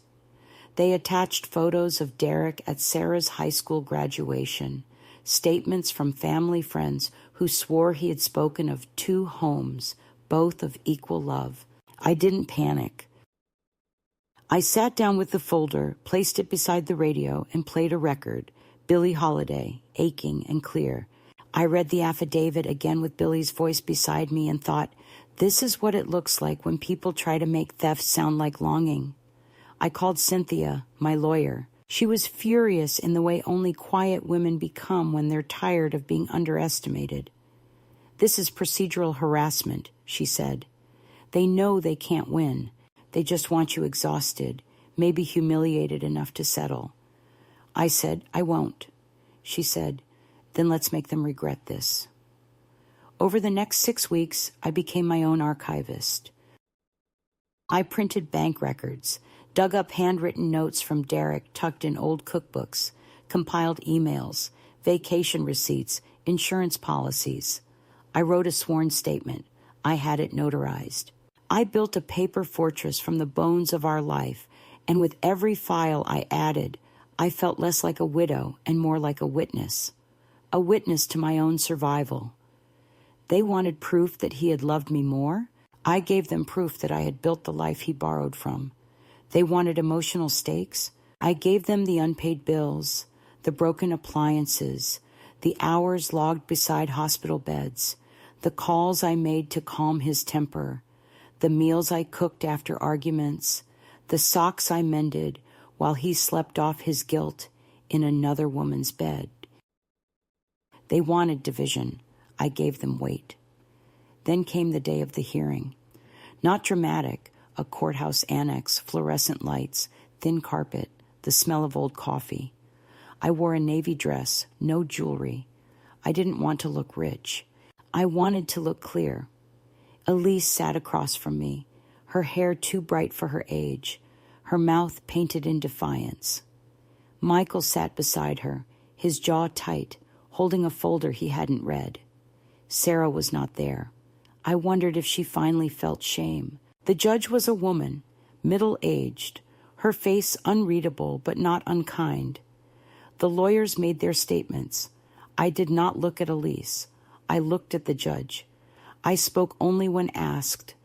They attached photos of Derek at Sarah's high school graduation, statements from family friends who swore he had spoken of 2 homes, both of equal love. I didn't panic. I sat down with the folder, placed it beside the radio, and played a record, Billie Holiday, Aching and Clear. I read the affidavit again with Billie's voice beside me and thought, this is what it looks like when people try to make theft sound like longing. I called Cynthia, my lawyer. She was furious in the way only quiet women become when they're tired of being underestimated. This is procedural harassment, she said. They know they can't win. They just want you exhausted, maybe humiliated enough to settle. I said, I won't. She said, then let's make them regret this. Over the next 6 weeks, I became my own archivist. I printed bank records, dug up handwritten notes from Derek tucked in old cookbooks, compiled emails, vacation receipts, insurance policies. I wrote a sworn statement. I had it notarized. I built a paper fortress from the bones of our life, and with every file I added, I felt less like a widow and more like a witness to my own survival. They wanted proof that he had loved me more. I gave them proof that I had built the life he borrowed from. They wanted emotional stakes. I gave them the unpaid bills, the broken appliances, the hours logged beside hospital beds, the calls I made to calm his temper, the meals I cooked after arguments, the socks I mended while he slept off his guilt in another woman's bed. They wanted division. I gave them weight. Then came the day of the hearing. Not dramatic, a courthouse annex, fluorescent lights, thin carpet, the smell of old coffee. I wore a navy dress, no jewelry. I didn't want to look rich. I wanted to look clear. Elise sat across from me, her hair too bright for her age, her mouth painted in defiance. Michael sat beside her, his jaw tight, holding a folder he hadn't read. Sarah was not there. I wondered if she finally felt shame. The judge was a woman, middle-aged, her face unreadable but not unkind. The lawyers made their statements. I did not look at Elise. I looked at the judge. I spoke only when asked.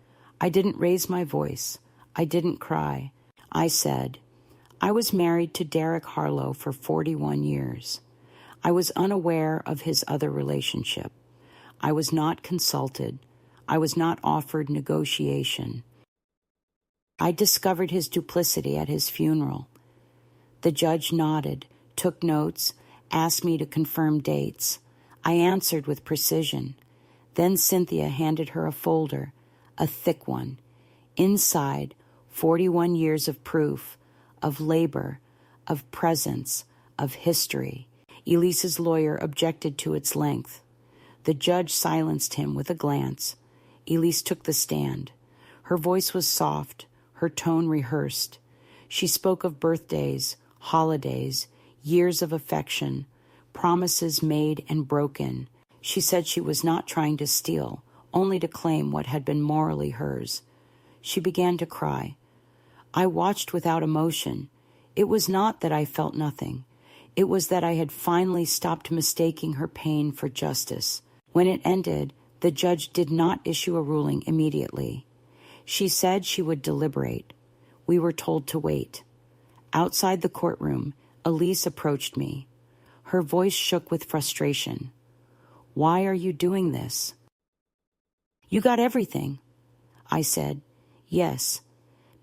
I didn't raise my voice. I didn't cry. I said, I was married to Derek Harlow for 41 years. I was unaware of his other relationship. I was not consulted. I was not offered negotiation. I discovered his duplicity at his funeral. The judge nodded, took notes, asked me to confirm dates. I answered with precision. Then Cynthia handed her a folder, a thick one. Inside, 41 years of proof, of labor, of presence, of history. Elise's lawyer objected to its length. The judge silenced him with a glance. Elise took the stand. Her voice was soft, her tone rehearsed. She spoke of birthdays, holidays, years of affection, promises made and broken. She said she was not trying to steal, only to claim what had been morally hers. She began to cry. I watched without emotion. It was not that I felt nothing. It was that I had finally stopped mistaking her pain for justice. When it ended, the judge did not issue a ruling immediately. She said she would deliberate. We were told to wait. Outside the courtroom, Elise approached me. Her voice shook with frustration. Why are you doing this? You got everything. I said, yes,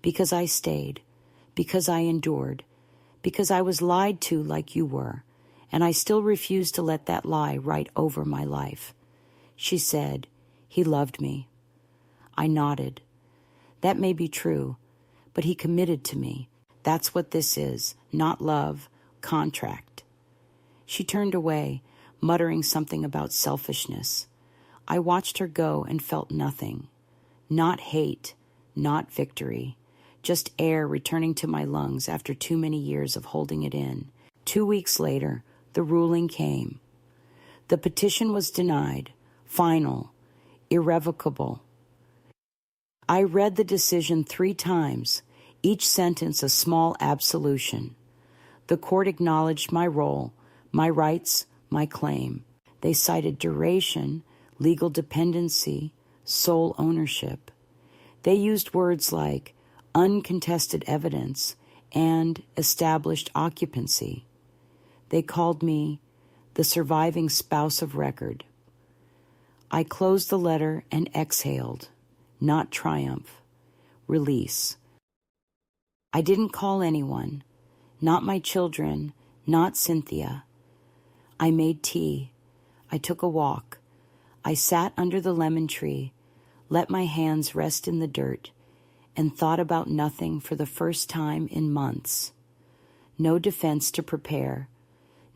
because I stayed, because I endured, because I was lied to like you were, and I still refuse to let that lie write over my life. She said, he loved me. I nodded. That may be true, but he committed to me. That's what this is, not love, contract. She turned away, muttering something about selfishness. I watched her go and felt nothing. Not hate, not victory, just air returning to my lungs after too many years of holding it in. 2 weeks later, the ruling came. The petition was denied, final, irrevocable. I read the decision 3 times, each sentence a small absolution. The court acknowledged my role, my rights, my claim. They cited duration, legal dependency, sole ownership. They used words like uncontested evidence and established occupancy. They called me the surviving spouse of record. I closed the letter and exhaled, not triumph, release. I didn't call anyone, not my children, not Cynthia. I made tea. I took a walk. I sat under the lemon tree, let my hands rest in the dirt, and thought about nothing for the first time in months. No defense to prepare,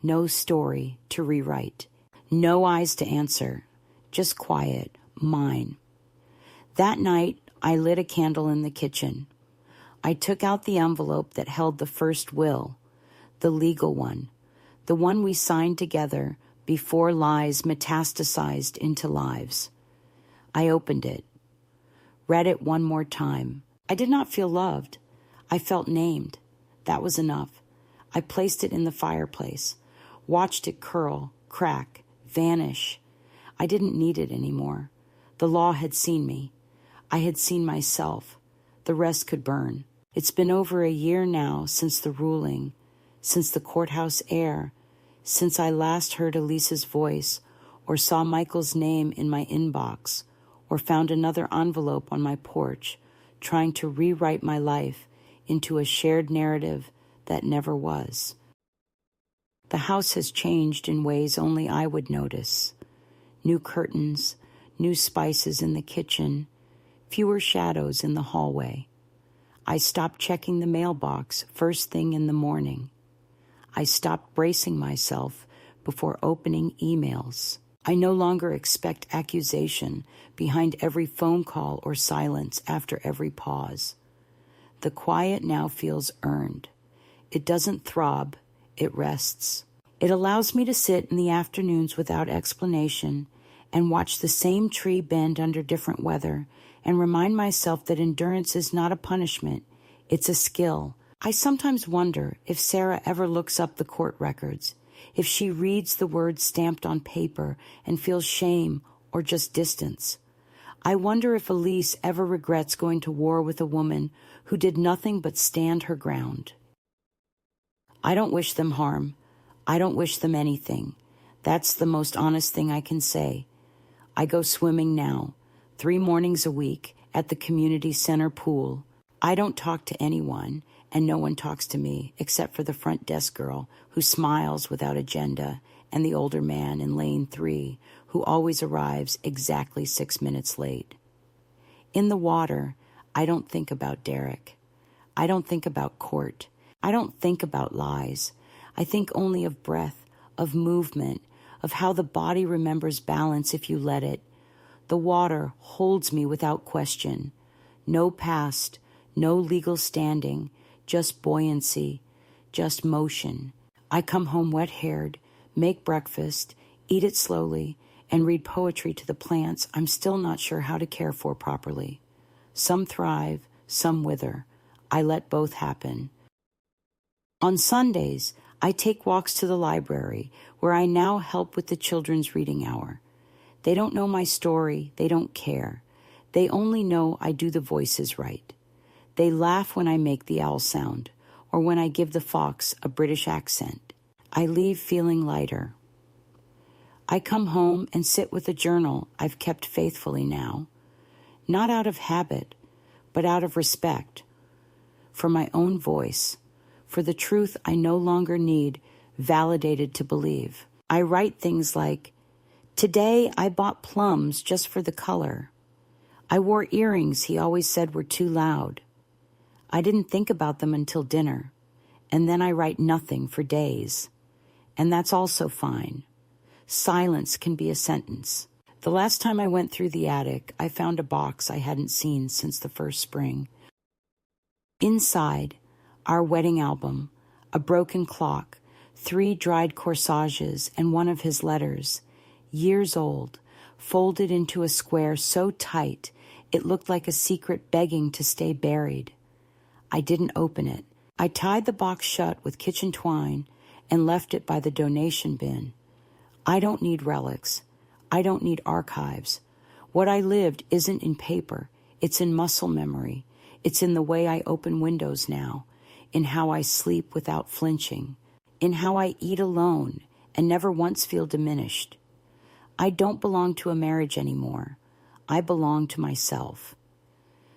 no story to rewrite, no eyes to answer, just quiet, mine. That night, I lit a candle in the kitchen. I took out the envelope that held the first will, the legal one, the one we signed together before lies metastasized into lives. I opened it, read it one more time. I did not feel loved. I felt named. That was enough. I placed it in the fireplace, watched it curl, crack, vanish. I didn't need it anymore. The law had seen me. I had seen myself. The rest could burn. It's been over a year now since the ruling, since the courthouse air, since I last heard Elise's voice or saw Michael's name in my inbox or found another envelope on my porch, trying to rewrite my life into a shared narrative that never was. The house has changed in ways only I would notice. New curtains, new spices in the kitchen, fewer shadows in the hallway. I stopped checking the mailbox first thing in the morning. I stopped bracing myself before opening emails. I no longer expect accusation behind every phone call or silence after every pause. The quiet now feels earned. It doesn't throb, it rests. It allows me to sit in the afternoons without explanation and watch the same tree bend under different weather and remind myself that endurance is not a punishment, it's a skill. I sometimes wonder if Sarah ever looks up the court records, if she reads the words stamped on paper and feels shame or just distance. I wonder if Elise ever regrets going to war with a woman who did nothing but stand her ground. I don't wish them harm. I don't wish them anything. That's the most honest thing I can say. I go swimming now, 3 mornings a week at the community center pool. I don't talk to anyone, and no one talks to me except for the front desk girl who smiles without agenda and the older man in lane 3 who always arrives exactly 6 minutes late. In the water, I don't think about Derek. I don't think about court. I don't think about lies. I think only of breath, of movement, of how the body remembers balance if you let it. The water holds me without question. No past, no legal standing, just buoyancy, just motion. I come home wet-haired, make breakfast, eat it slowly, and read poetry to the plants I'm still not sure how to care for properly. Some thrive, some wither. I let both happen. On Sundays, I take walks to the library, where I now help with the children's reading hour. They don't know my story, they don't care. They only know I do the voices right. They laugh when I make the owl sound, or when I give the fox a British accent. I leave feeling lighter. I come home and sit with a journal I've kept faithfully now, not out of habit, but out of respect, for my own voice, for the truth I no longer need validated to believe. I write things like, "Today I bought plums just for the color. I wore earrings he always said were too loud. I didn't think about them until dinner, and then I write nothing for days. And that's also fine. Silence can be a sentence." The last time I went through the attic, I found a box I hadn't seen since the first spring. Inside, our wedding album, a broken clock, 3 dried corsages, and one of his letters, years old, folded into a square so tight it looked like a secret begging to stay buried. I didn't open it. I tied the box shut with kitchen twine and left it by the donation bin. I don't need relics. I don't need archives. What I lived isn't in paper. It's in muscle memory. It's in the way I open windows now, in how I sleep without flinching, in how I eat alone and never once feel diminished. I don't belong to a marriage anymore. I belong to myself.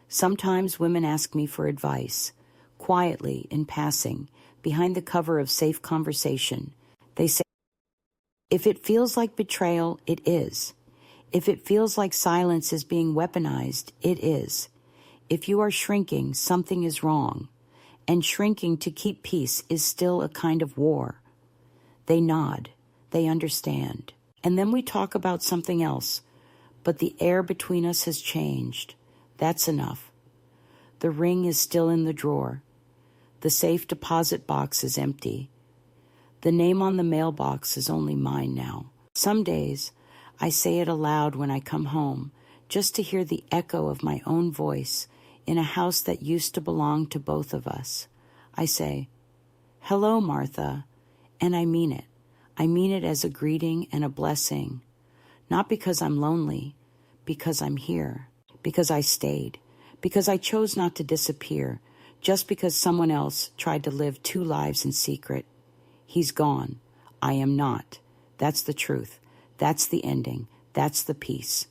Sometimes women ask me for advice, quietly, in passing, behind the cover of Safe Conversation. They say, if it feels like betrayal, it is. If it feels like silence is being weaponized, it is. If you are shrinking, something is wrong. And shrinking to keep peace is still a kind of war. They nod. They understand. And then we talk about something else. But the air between us has changed. That's enough. The ring is still in the drawer. The safe deposit box is empty. The name on the mailbox is only mine now. Some days, I say it aloud when I come home, just to hear the echo of my own voice in a house that used to belong to both of us. I say, "Hello, Martha," and I mean it. I mean it as a greeting and a blessing. Not because I'm lonely, because I'm here, because I stayed, because I chose not to disappear, just because someone else tried to live 2 lives in secret. He's gone. I am not. That's the truth. That's the ending. That's the peace.